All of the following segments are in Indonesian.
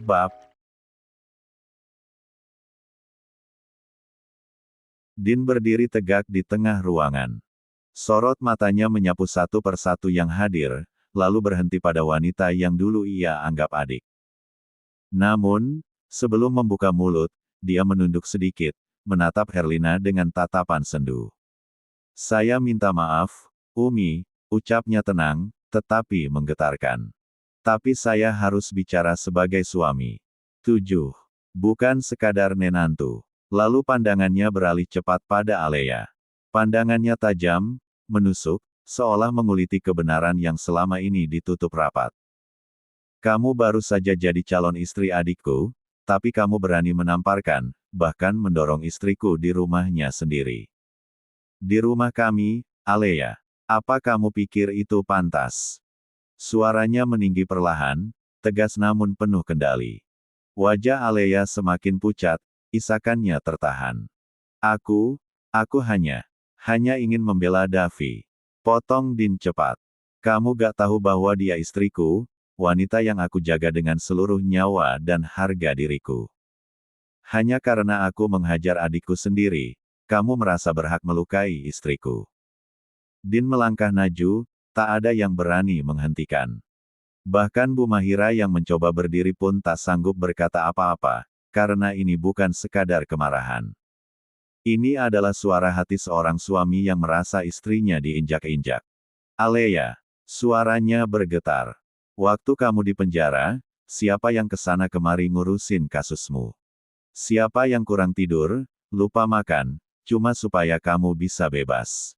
Bab. Din berdiri tegak di tengah ruangan. Sorot matanya menyapu satu persatu yang hadir, lalu berhenti pada wanita yang dulu ia anggap adik. Namun, sebelum membuka mulut, dia menunduk sedikit, menatap Herlina dengan tatapan sendu. "Saya minta maaf, Umi," ucapnya tenang, tetapi menggetarkan. "Tapi saya harus bicara sebagai suami. 7. Bukan sekadar nenantu." Lalu pandangannya beralih cepat pada Alea. Pandangannya tajam, menusuk, seolah menguliti kebenaran yang selama ini ditutup rapat. "Kamu baru saja jadi calon istri adikku, tapi kamu berani menamparkan, bahkan mendorong istriku di rumahnya sendiri. Di rumah kami, Alea. Apa kamu pikir itu pantas?" Suaranya meninggi perlahan, tegas namun penuh kendali. Wajah Alea semakin pucat, isakannya tertahan. Aku hanya ingin membela Davi." Potong Din cepat. "Kamu gak tahu bahwa dia istriku, wanita yang aku jaga dengan seluruh nyawa dan harga diriku. Hanya karena aku menghajar adikku sendiri, kamu merasa berhak melukai istriku." Din melangkah maju, tak ada yang berani menghentikan. Bahkan Bu Mahira yang mencoba berdiri pun tak sanggup berkata apa-apa, karena ini bukan sekadar kemarahan. Ini adalah suara hati seorang suami yang merasa istrinya diinjak-injak. "Alea," suaranya bergetar. "Waktu kamu di penjara, siapa yang kesana kemari ngurusin kasusmu? Siapa yang kurang tidur, lupa makan, cuma supaya kamu bisa bebas?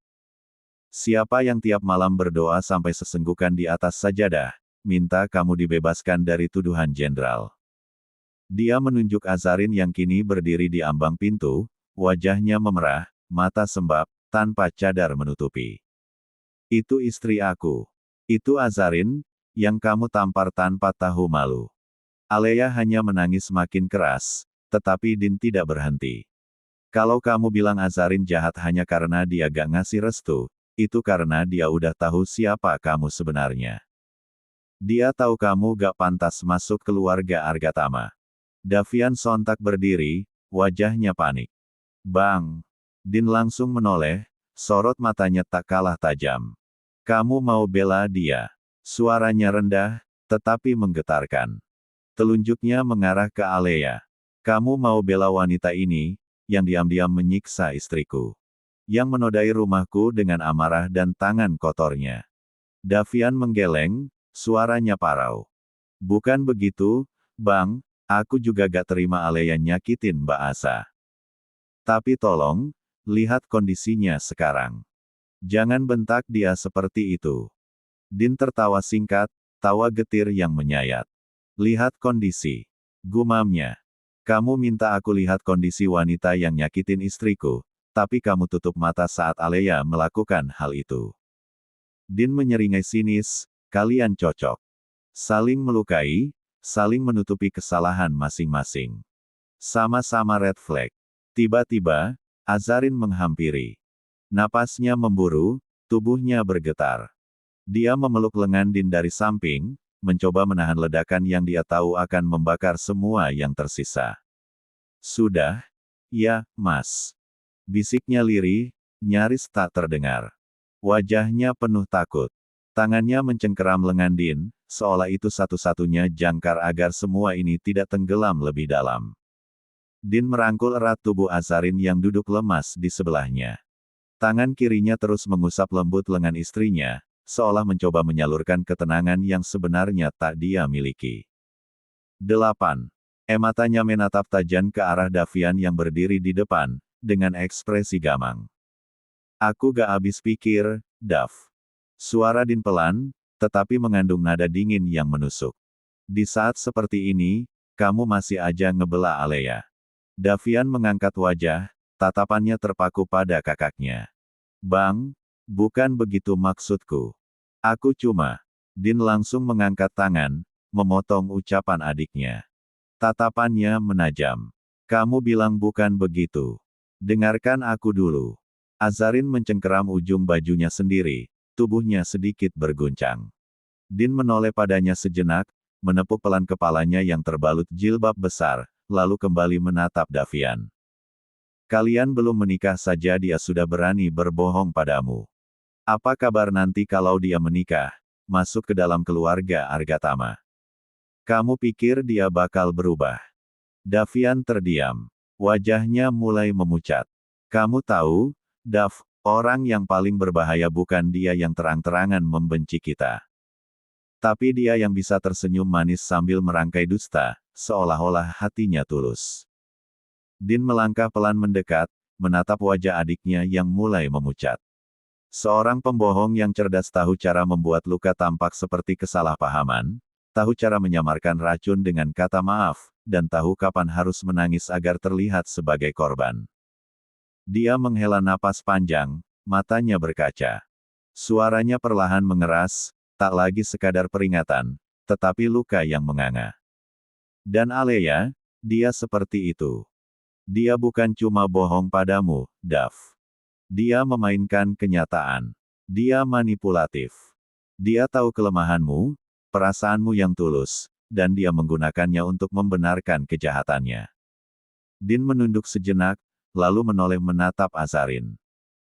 Siapa yang tiap malam berdoa sampai sesenggukan di atas sajadah, minta kamu dibebaskan dari tuduhan jenderal?" Dia menunjuk Azarin yang kini berdiri di ambang pintu, wajahnya memerah, mata sembab, tanpa cadar menutupi. "Itu istri aku. Itu Azarin, yang kamu tampar tanpa tahu malu." Alea hanya menangis makin keras, tetapi Din tidak berhenti. "Kalau kamu bilang Azarin jahat hanya karena dia gak ngasih restu, itu karena dia udah tahu siapa kamu sebenarnya. Dia tahu kamu gak pantas masuk keluarga Argatama." Davian sontak berdiri, wajahnya panik. "Bang!" Din langsung menoleh, sorot matanya tak kalah tajam. "Kamu mau bela dia?" Suaranya rendah, tetapi menggetarkan. Telunjuknya mengarah ke Alea. "Kamu mau bela wanita ini, yang diam-diam menyiksa istriku, yang menodai rumahku dengan amarah dan tangan kotornya?" Davian menggeleng, suaranya parau. "Bukan begitu, Bang. Aku juga gak terima Alea nyakitin Mbak Asa. Tapi tolong, lihat kondisinya sekarang. Jangan bentak dia seperti itu." Din tertawa singkat, tawa getir yang menyayat. "Lihat kondisi," gumamnya. "Kamu minta aku lihat kondisi wanita yang nyakitin istriku, tapi kamu tutup mata saat Alea melakukan hal itu." Din menyeringai sinis, "Kalian cocok. Saling melukai, saling menutupi kesalahan masing-masing. Sama-sama red flag." Tiba-tiba, Azarin menghampiri. Napasnya memburu, tubuhnya bergetar. Dia memeluk lengan Din dari samping, mencoba menahan ledakan yang dia tahu akan membakar semua yang tersisa. "Sudah, ya, Mas," bisiknya lirih, nyaris tak terdengar. Wajahnya penuh takut. Tangannya mencengkeram lengan Din, seolah itu satu-satunya jangkar agar semua ini tidak tenggelam lebih dalam. Din merangkul erat tubuh Azarin yang duduk lemas di sebelahnya. Tangan kirinya terus mengusap lembut lengan istrinya, seolah mencoba menyalurkan ketenangan yang sebenarnya tak dia miliki. 8. Matanya menatap tajam ke arah Davian yang berdiri di depan, dengan ekspresi gamang. "Aku gak habis pikir, Dav." Suara Din pelan, tetapi mengandung nada dingin yang menusuk. "Di saat seperti ini, kamu masih aja ngebela Alea." Davian mengangkat wajah, tatapannya terpaku pada kakaknya. "Bang, bukan begitu maksudku. Aku cuma..." Din langsung mengangkat tangan, memotong ucapan adiknya. Tatapannya menajam. "Kamu bilang bukan begitu. Dengarkan aku dulu." Azarin mencengkeram ujung bajunya sendiri, tubuhnya sedikit berguncang. Din menoleh padanya sejenak, menepuk pelan kepalanya yang terbalut jilbab besar, lalu kembali menatap Davian. Kalian belum menikah saja dia sudah berani berbohong padamu. Apa kabar nanti kalau dia menikah, masuk ke dalam keluarga Argatama? Kamu pikir dia bakal berubah? Davian terdiam. Wajahnya mulai memucat. Kamu tahu, Dav, orang yang paling berbahaya bukan dia yang terang-terangan membenci kita. Tapi dia yang bisa tersenyum manis sambil merangkai dusta, seolah-olah hatinya tulus. Din melangkah pelan mendekat, menatap wajah adiknya yang mulai memucat. Seorang pembohong yang cerdas tahu cara membuat luka tampak seperti kesalahpahaman, tahu cara menyamarkan racun dengan kata maaf, dan tahu kapan harus menangis agar terlihat sebagai korban. Dia menghela napas panjang, matanya berkaca. Suaranya perlahan mengeras, tak lagi sekadar peringatan, tetapi luka yang menganga. Dan Alea, dia seperti itu. Dia bukan cuma bohong padamu, Dav. Dia memainkan kenyataan. Dia manipulatif. Dia tahu kelemahanmu, perasaanmu yang tulus, dan dia menggunakannya untuk membenarkan kejahatannya. Din menunduk sejenak, lalu menoleh menatap Azarin.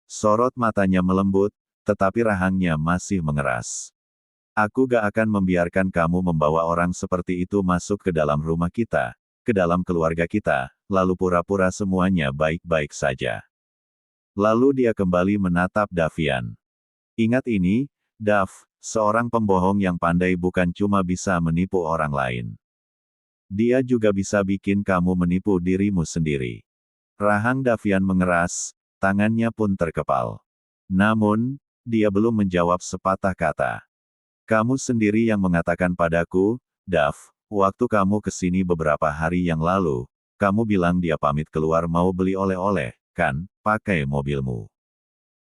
Sorot matanya melembut, tetapi rahangnya masih mengeras. Aku gak akan membiarkan kamu membawa orang seperti itu masuk ke dalam rumah kita, ke dalam keluarga kita, lalu pura-pura semuanya baik-baik saja. Lalu dia kembali menatap Davian. Ingat ini, Dav, seorang pembohong yang pandai bukan cuma bisa menipu orang lain. Dia juga bisa bikin kamu menipu dirimu sendiri. Rahang Davian mengeras, tangannya pun terkepal. Namun, dia belum menjawab sepatah kata. Kamu sendiri yang mengatakan padaku, Dav, waktu kamu kesini beberapa hari yang lalu, kamu bilang dia pamit keluar mau beli oleh-oleh, kan, pakai mobilmu.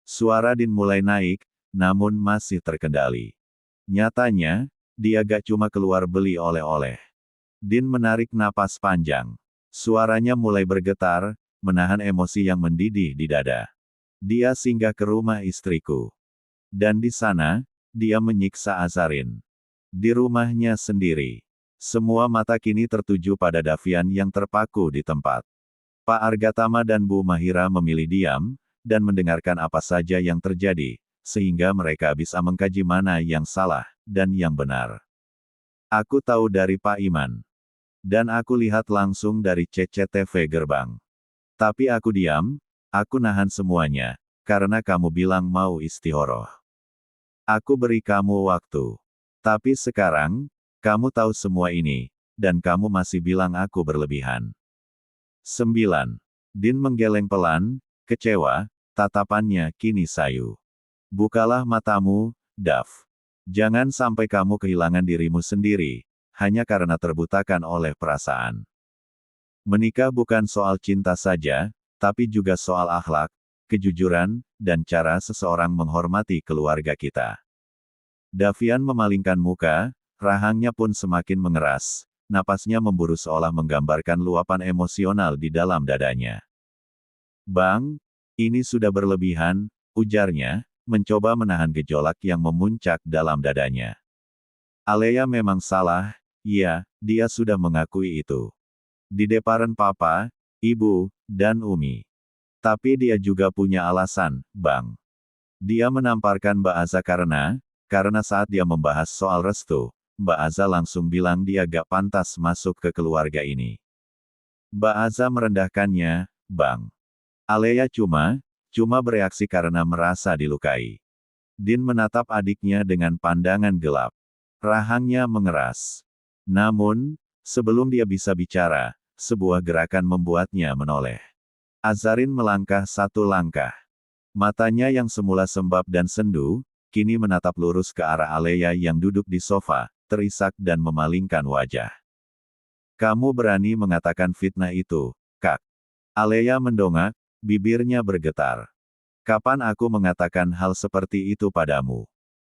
Suara Din mulai naik, namun masih terkendali. Nyatanya, dia gak cuma keluar beli oleh-oleh. Din menarik napas panjang. Suaranya mulai bergetar, menahan emosi yang mendidih di dada. Dia singgah ke rumah istriku. Dan di sana, dia menyiksa Azarin. Di rumahnya sendiri. Semua mata kini tertuju pada Davian yang terpaku di tempat. Pak Argatama dan Bu Mahira memilih diam, dan mendengarkan apa saja yang terjadi, sehingga mereka bisa mengkaji mana yang salah, dan yang benar. Aku tahu dari Pak Iman. Dan aku lihat langsung dari CCTV gerbang. Tapi aku diam, aku nahan semuanya, karena kamu bilang mau istihoroh. Aku beri kamu waktu. Tapi sekarang, kamu tahu semua ini, dan kamu masih bilang aku berlebihan. 9. Din menggeleng pelan, kecewa, tatapannya kini sayu. Bukalah matamu, Dav. Jangan sampai kamu kehilangan dirimu sendiri, hanya karena terbutakan oleh perasaan. Menikah bukan soal cinta saja, tapi juga soal akhlak, kejujuran, dan cara seseorang menghormati keluarga kita. Davian memalingkan muka, rahangnya pun semakin mengeras, napasnya memburu seolah menggambarkan luapan emosional di dalam dadanya. Bang, ini sudah berlebihan, ujarnya, mencoba menahan gejolak yang memuncak dalam dadanya. Alea memang salah, ya, dia sudah mengakui itu. Di depan Papa, Ibu, dan Umi. Tapi dia juga punya alasan, Bang. Dia menamparkan Mbak Aza karena saat dia membahas soal restu, Mbak Aza langsung bilang dia gak pantas masuk ke keluarga ini. Mbak Aza merendahkannya, Bang. Alea cuma bereaksi karena merasa dilukai. Din menatap adiknya dengan pandangan gelap. Rahangnya mengeras. Namun, sebelum dia bisa bicara, sebuah gerakan membuatnya menoleh. Azarin melangkah satu langkah. Matanya yang semula sembab dan sendu, kini menatap lurus ke arah Alea yang duduk di sofa, terisak dan memalingkan wajah. Kamu berani mengatakan fitnah itu, Kak? Alea mendongak, bibirnya bergetar. Kapan aku mengatakan hal seperti itu padamu?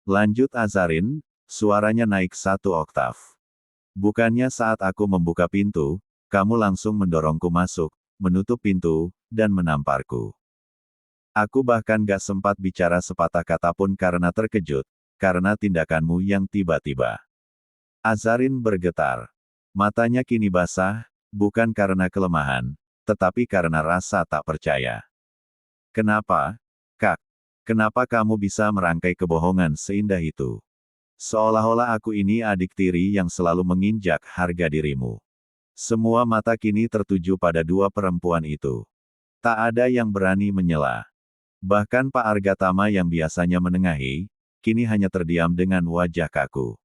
Lanjut Azarin, suaranya naik satu oktav. Bukannya saat aku membuka pintu, kamu langsung mendorongku masuk, menutup pintu, dan menamparku. Aku bahkan gak sempat bicara sepatah kata pun karena terkejut, karena tindakanmu yang tiba-tiba. Azarin bergetar. Matanya kini basah, bukan karena kelemahan, tetapi karena rasa tak percaya. Kenapa, Kak? Kenapa kamu bisa merangkai kebohongan seindah itu? Seolah-olah aku ini adik tiri yang selalu menginjak harga dirimu. Semua mata kini tertuju pada dua perempuan itu. Tak ada yang berani menyela. Bahkan Pak Argatama yang biasanya menengahi, kini hanya terdiam dengan wajah kaku.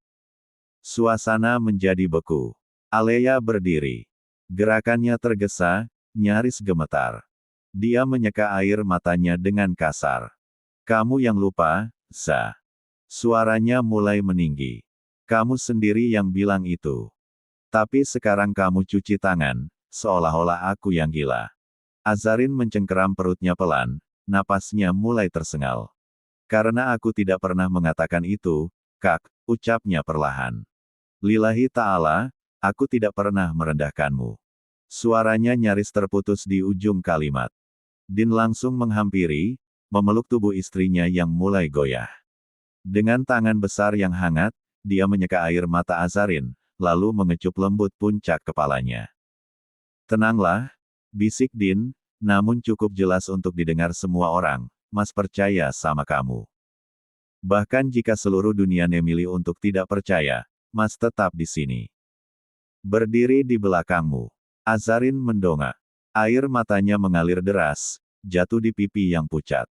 Suasana menjadi beku. Alea berdiri. Gerakannya tergesa, nyaris gemetar. Dia menyeka air matanya dengan kasar. Kamu yang lupa, Za. Suaranya mulai meninggi. Kamu sendiri yang bilang itu. Tapi sekarang kamu cuci tangan, seolah-olah aku yang gila. Azarin mencengkeram perutnya pelan, napasnya mulai tersengal. Karena aku tidak pernah mengatakan itu, Kak, ucapnya perlahan. Lillahi ta'ala, aku tidak pernah merendahkanmu. Suaranya nyaris terputus di ujung kalimat. Din langsung menghampiri, memeluk tubuh istrinya yang mulai goyah. Dengan tangan besar yang hangat, dia menyeka air mata Azarin, lalu mengecup lembut puncak kepalanya. Tenanglah, bisik Din, namun cukup jelas untuk didengar semua orang, Mas percaya sama kamu. Bahkan jika seluruh dunia memilih untuk tidak percaya, Mas tetap di sini. Berdiri di belakangmu. Azarin mendongak. Air matanya mengalir deras, jatuh di pipi yang pucat.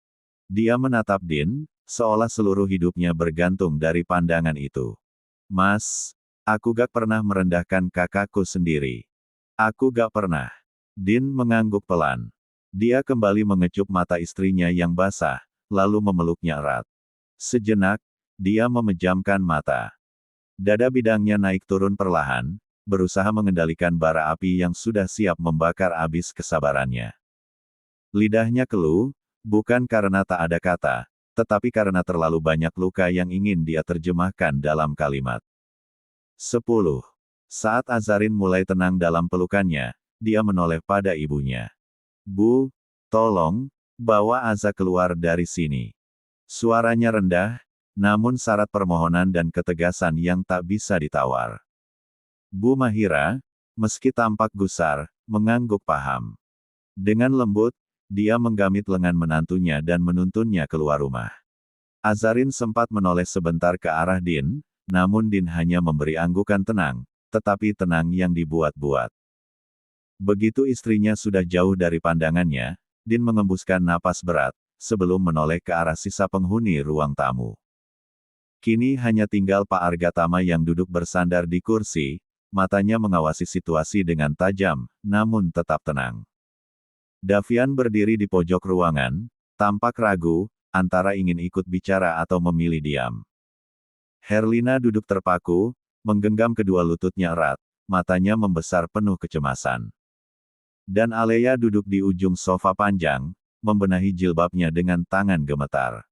Dia menatap Din, seolah seluruh hidupnya bergantung dari pandangan itu. Mas, aku gak pernah merendahkan kakakku sendiri. Aku gak pernah. Din mengangguk pelan. Dia kembali mengecup mata istrinya yang basah, lalu memeluknya erat. Sejenak, dia memejamkan mata. Dada bidangnya naik turun perlahan, berusaha mengendalikan bara api yang sudah siap membakar abis kesabarannya. Lidahnya keluh, bukan karena tak ada kata, tetapi karena terlalu banyak luka yang ingin dia terjemahkan dalam kalimat. 10. Saat Azarin mulai tenang dalam pelukannya, dia menoleh pada ibunya. Bu, tolong, bawa Aza keluar dari sini. Suaranya rendah, namun syarat permohonan dan ketegasan yang tak bisa ditawar. Bu Mahira, meski tampak gusar, mengangguk paham. Dengan lembut, dia menggamit lengan menantunya dan menuntunnya keluar rumah. Azarin sempat menoleh sebentar ke arah Din, namun Din hanya memberi anggukan tenang, tetapi tenang yang dibuat-buat. Begitu istrinya sudah jauh dari pandangannya, Din mengembuskan napas berat, sebelum menoleh ke arah sisa penghuni ruang tamu. Kini hanya tinggal Pak Argatama yang duduk bersandar di kursi, matanya mengawasi situasi dengan tajam, namun tetap tenang. Davian berdiri di pojok ruangan, tampak ragu, antara ingin ikut bicara atau memilih diam. Herlina duduk terpaku, menggenggam kedua lututnya erat, matanya membesar penuh kecemasan. Dan Alea duduk di ujung sofa panjang, membenahi jilbabnya dengan tangan gemetar.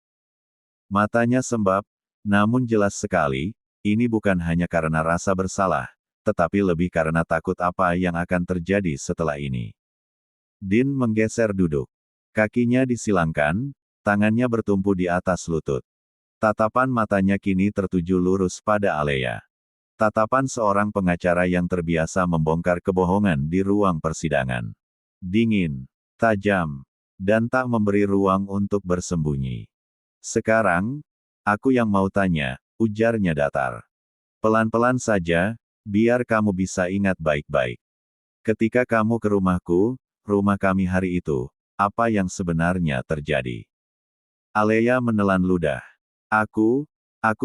Matanya sembab, namun jelas sekali, ini bukan hanya karena rasa bersalah, tetapi lebih karena takut apa yang akan terjadi setelah ini. Din menggeser duduk. Kakinya disilangkan, tangannya bertumpu di atas lutut. Tatapan matanya kini tertuju lurus pada Alea. Tatapan seorang pengacara yang terbiasa membongkar kebohongan di ruang persidangan. Dingin, tajam, dan tak memberi ruang untuk bersembunyi. Sekarang, aku yang mau tanya, ujarnya datar. Pelan-pelan saja, biar kamu bisa ingat baik-baik. Ketika kamu ke rumahku, rumah kami hari itu, apa yang sebenarnya terjadi? Alea menelan ludah. Aku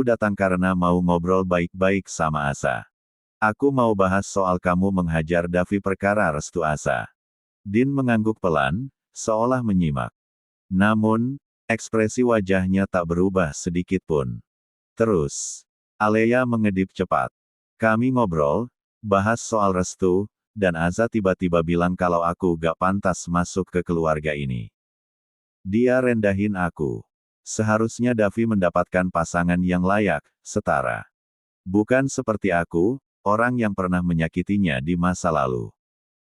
datang karena mau ngobrol baik-baik sama Asa. Aku mau bahas soal kamu menghajar Davi perkara restu Asa. Din mengangguk pelan, seolah menyimak. Namun, ekspresi wajahnya tak berubah sedikit pun. Terus, Alea mengedip cepat. Kami ngobrol, bahas soal restu, dan Asa tiba-tiba bilang kalau aku gak pantas masuk ke keluarga ini. Dia rendahin aku. Seharusnya Davi mendapatkan pasangan yang layak, setara. Bukan seperti aku, orang yang pernah menyakitinya di masa lalu.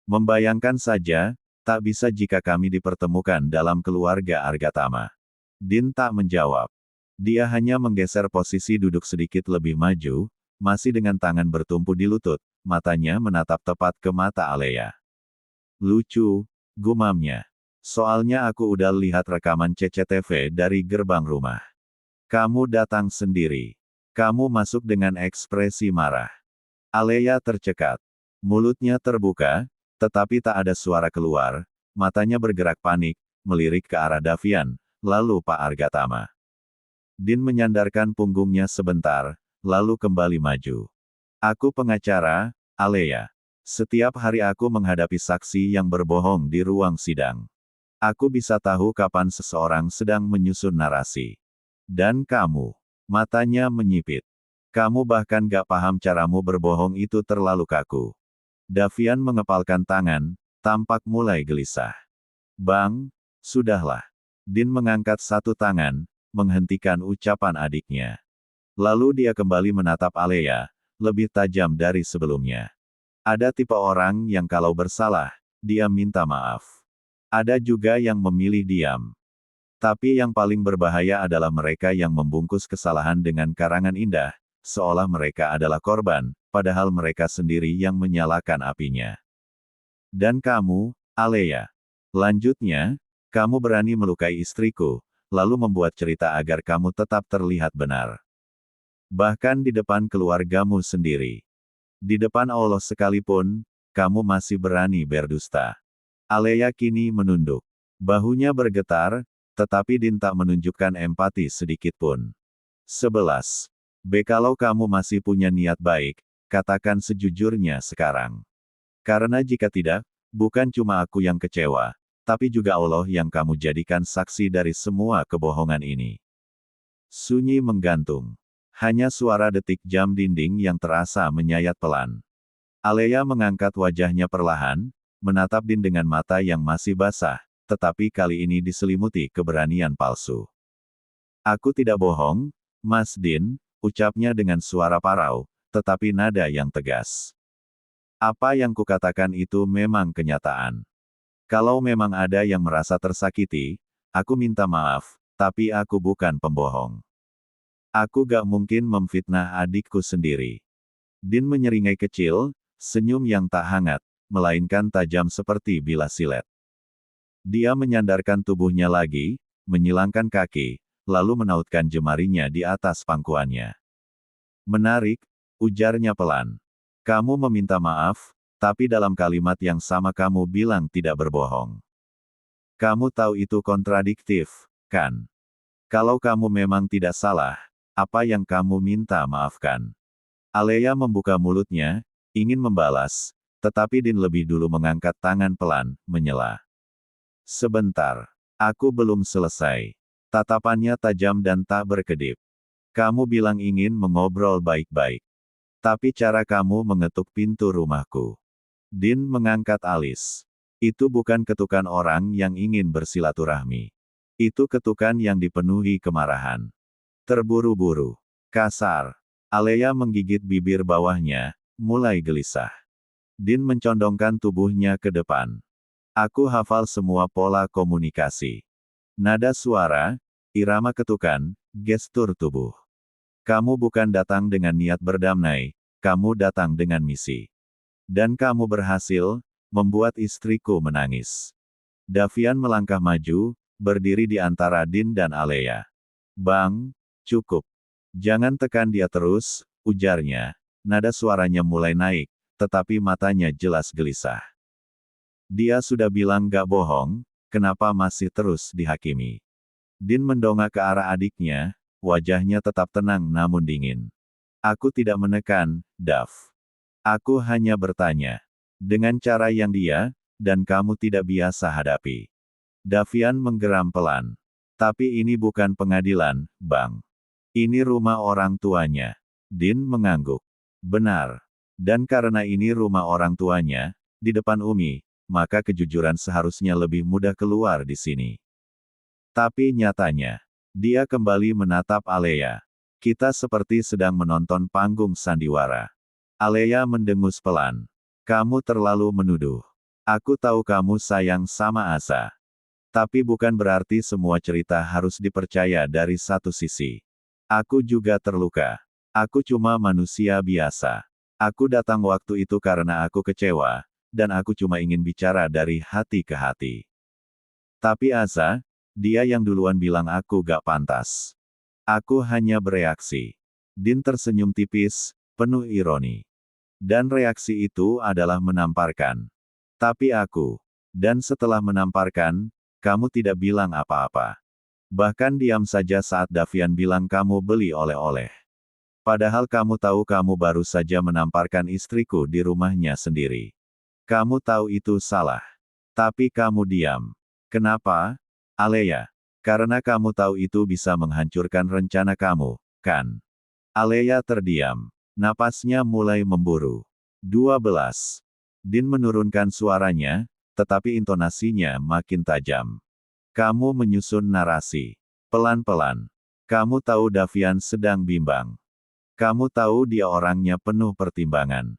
Membayangkan saja, tak bisa jika kami dipertemukan dalam keluarga Argatama. Din tak menjawab. Dia hanya menggeser posisi duduk sedikit lebih maju, masih dengan tangan bertumpu di lutut, matanya menatap tepat ke mata Alea. Lucu, gumamnya. Soalnya aku udah lihat rekaman CCTV dari gerbang rumah. Kamu datang sendiri. Kamu masuk dengan ekspresi marah. Alea tercekat. Mulutnya terbuka, tetapi tak ada suara keluar, matanya bergerak panik, melirik ke arah Davian, lalu Pak Argatama. Din menyandarkan punggungnya sebentar, lalu kembali maju. Aku pengacara, Alea. Setiap hari aku menghadapi saksi yang berbohong di ruang sidang. Aku bisa tahu kapan seseorang sedang menyusun narasi. Dan kamu, matanya menyipit. Kamu bahkan gak paham caramu berbohong itu terlalu kaku. Davian mengepalkan tangan, tampak mulai gelisah. Bang, sudahlah. Din mengangkat satu tangan, menghentikan ucapan adiknya. Lalu dia kembali menatap Alea, lebih tajam dari sebelumnya. Ada tipe orang yang kalau bersalah, dia minta maaf. Ada juga yang memilih diam. Tapi yang paling berbahaya adalah mereka yang membungkus kesalahan dengan karangan indah, seolah mereka adalah korban, padahal mereka sendiri yang menyalakan apinya. Dan kamu, Alea. Lanjutnya, kamu berani melukai istriku, lalu membuat cerita agar kamu tetap terlihat benar. Bahkan di depan keluargamu sendiri. Di depan Allah sekalipun, kamu masih berani berdusta. Alea kini menunduk. Bahunya bergetar, tetapi Din tak menunjukkan empati sedikitpun. 11. Kalau kamu masih punya niat baik, katakan sejujurnya sekarang. Karena jika tidak, bukan cuma aku yang kecewa, tapi juga Allah yang kamu jadikan saksi dari semua kebohongan ini. Sunyi menggantung. Hanya suara detik jam dinding yang terasa menyayat pelan. Alea mengangkat wajahnya perlahan, menatap Din dengan mata yang masih basah, tetapi kali ini diselimuti keberanian palsu. Aku tidak bohong, Mas Din, ucapnya dengan suara parau, tetapi nada yang tegas. Apa yang kukatakan itu memang kenyataan. Kalau memang ada yang merasa tersakiti, aku minta maaf, tapi aku bukan pembohong. Aku gak mungkin memfitnah adikku sendiri. Din menyeringai kecil, senyum yang tak hangat, melainkan tajam seperti bilah silet. Dia menyandarkan tubuhnya lagi, menyilangkan kaki, lalu menautkan jemarinya di atas pangkuannya. Menarik, ujarnya pelan. Kamu meminta maaf, tapi dalam kalimat yang sama kamu bilang tidak berbohong. Kamu tahu itu kontradiktif, kan? Kalau kamu memang tidak salah, apa yang kamu minta maafkan? Alea membuka mulutnya, ingin membalas, tetapi Din lebih dulu mengangkat tangan pelan, menyela. Sebentar. Aku belum selesai. Tatapannya tajam dan tak berkedip. Kamu bilang ingin mengobrol baik-baik. Tapi cara kamu mengetuk pintu rumahku. Din mengangkat alis. Itu bukan ketukan orang yang ingin bersilaturahmi. Itu ketukan yang dipenuhi kemarahan. Terburu-buru. Kasar. Alea menggigit bibir bawahnya, mulai gelisah. Din mencondongkan tubuhnya ke depan. Aku hafal semua pola komunikasi. Nada suara, irama ketukan, gestur tubuh. Kamu bukan datang dengan niat berdamai, kamu datang dengan misi. Dan kamu berhasil, membuat istriku menangis. Davian melangkah maju, berdiri di antara Din dan Alea. Bang, cukup. Jangan tekan dia terus, ujarnya. Nada suaranya mulai naik, tetapi matanya jelas gelisah. Dia sudah bilang gak bohong, kenapa masih terus dihakimi? Din mendongak ke arah adiknya, wajahnya tetap tenang namun dingin. Aku tidak menekan, Dav. Aku hanya bertanya. Dengan cara yang dia, dan kamu tidak biasa hadapi. Davian menggeram pelan. Tapi ini bukan pengadilan, Bang. Ini rumah orang tuanya. Din mengangguk. Benar. Dan karena ini rumah orang tuanya, di depan Umi, maka kejujuran seharusnya lebih mudah keluar di sini. Tapi nyatanya, dia kembali menatap Alea. Kita seperti sedang menonton panggung sandiwara. Alea mendengus pelan. Kamu terlalu menuduh. Aku tahu kamu sayang sama Asa. Tapi bukan berarti semua cerita harus dipercaya dari satu sisi. Aku juga terluka. Aku cuma manusia biasa. Aku datang waktu itu karena aku kecewa, dan aku cuma ingin bicara dari hati ke hati. Tapi Asa, dia yang duluan bilang aku gak pantas. Aku hanya bereaksi. Din tersenyum tipis, penuh ironi. Dan reaksi itu adalah menamparkan. Tapi aku. Dan setelah menamparkan, kamu tidak bilang apa-apa. Bahkan diam saja saat Davian bilang kamu beli oleh-oleh. Padahal kamu tahu kamu baru saja menamparkan istriku di rumahnya sendiri. Kamu tahu itu salah. Tapi kamu diam. Kenapa, Alea? Karena kamu tahu itu bisa menghancurkan rencana kamu, kan? Alea terdiam. Napasnya mulai memburu. 12. Din menurunkan suaranya, tetapi intonasinya makin tajam. Kamu menyusun narasi. Pelan-pelan. Kamu tahu Davian sedang bimbang. Kamu tahu dia orangnya penuh pertimbangan.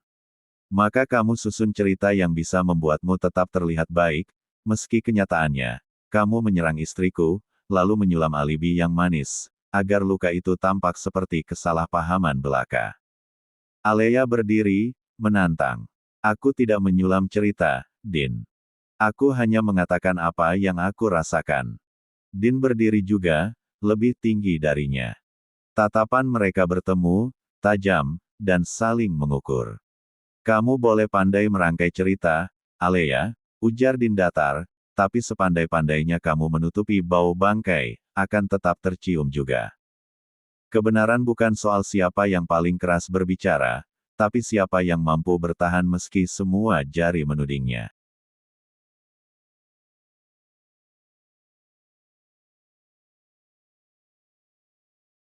Maka kamu susun cerita yang bisa membuatmu tetap terlihat baik, meski kenyataannya, kamu menyerang istriku, lalu menyulam alibi yang manis, agar luka itu tampak seperti kesalahpahaman belaka. Alea berdiri, menantang. Aku tidak menyulam cerita, Din. Aku hanya mengatakan apa yang aku rasakan. Din berdiri juga, lebih tinggi darinya. Tatapan mereka bertemu, tajam, dan saling mengukur. Kamu boleh pandai merangkai cerita, Alea, ujar Din datar, tapi sepandai-pandainya kamu menutupi bau bangkai, akan tetap tercium juga. Kebenaran bukan soal siapa yang paling keras berbicara, tapi siapa yang mampu bertahan meski semua jari menudingnya.